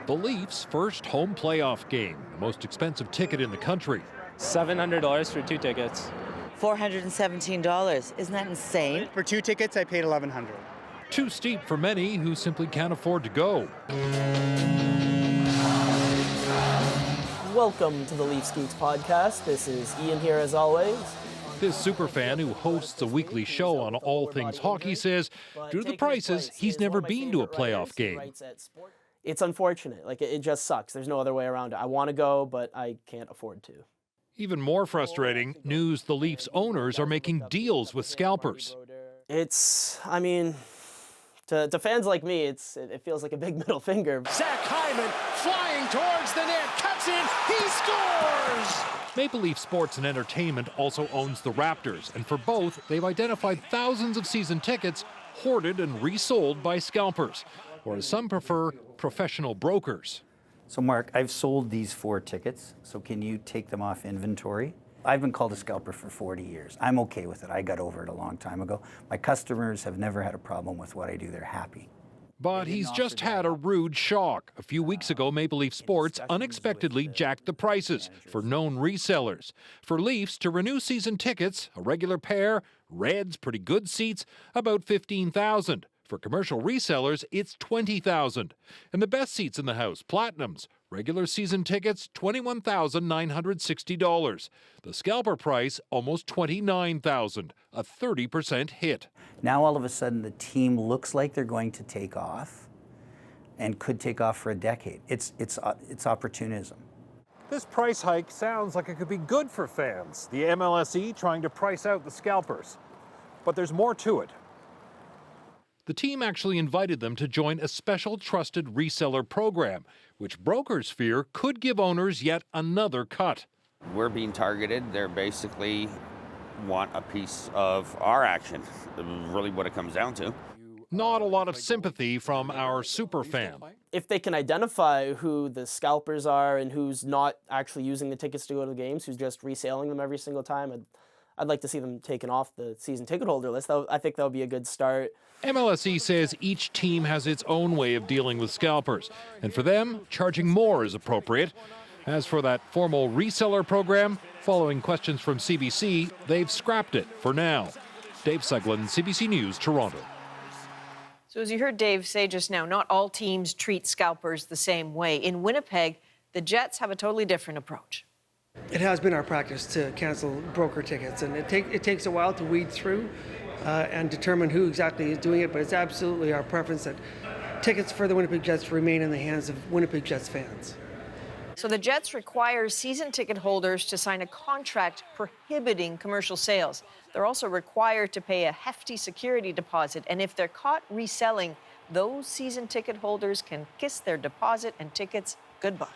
the Leafs' first home playoff game, the most expensive ticket in the country. $700 for 2 tickets. $417. Isn't that insane? For 2 tickets, I paid $1,100. Too steep for many who simply can't afford to go. Welcome to the Leafs Geeks podcast. This is Ian here as always. This superfan who hosts a weekly show on all things hockey says due to the prices, he's never been to a playoff game. It's unfortunate. It just sucks. There's no other way around it. I want to go, but I can't afford to. Even more frustrating, news the Leafs owners are making deals with scalpers. To fans like me, it feels like a big middle finger. Zach Hyman flying towards the net, cuts in, he scores! Maple Leaf Sports and Entertainment also owns the Raptors, and for both, they've identified thousands of season tickets hoarded and resold by scalpers, or as some prefer, professional brokers. So Mark, I've sold these 4 tickets, so can you take them off inventory? I've been called a scalper for 40 years. I'm okay with it. I got over it a long time ago. My customers have never had a problem with what I do. They're happy. But he's just had a rude shock. A few weeks ago, Maple Leaf Sports unexpectedly jacked the prices for known resellers. For Leafs to renew season tickets, a regular pair, Reds, pretty good seats, about $15,000. For commercial resellers, it's $20,000. And the best seats in the house, Platinums, regular season tickets, $21,960. The scalper price, almost $29,000, a 30% hit. Now all of a sudden the team looks like they're going to take off and could take off for a decade. It's opportunism. This price hike sounds like it could be good for fans. The MLSE trying to price out the scalpers. But there's more to it. The team actually invited them to join a special trusted reseller program, which brokers fear could give owners yet another cut. We're being targeted. They're basically want a piece of our action, really what it comes down to. Not a lot of sympathy from our superfan. If they can identify who the scalpers are and who's not actually using the tickets to go to the games, who's just reselling them every single time, I'd like to see them taken off the season ticket holder list. I think that would be a good start. MLSE says each team has its own way of dealing with scalpers, and for them, charging more is appropriate. As for that formal reseller program, following questions from CBC, they've scrapped it for now. Dave Seglin, CBC News, Toronto. So as you heard Dave say just now, not all teams treat scalpers the same way. In Winnipeg, the Jets have a totally different approach. It has been our practice to cancel broker tickets, and it takes a while to weed through and determine who exactly is doing it, but it's absolutely our preference that tickets for the Winnipeg Jets remain in the hands of Winnipeg Jets fans. So the Jets require season ticket holders to sign a contract prohibiting commercial sales. They're also required to pay a hefty security deposit, and if they're caught reselling, those season ticket holders can kiss their deposit and tickets goodbye.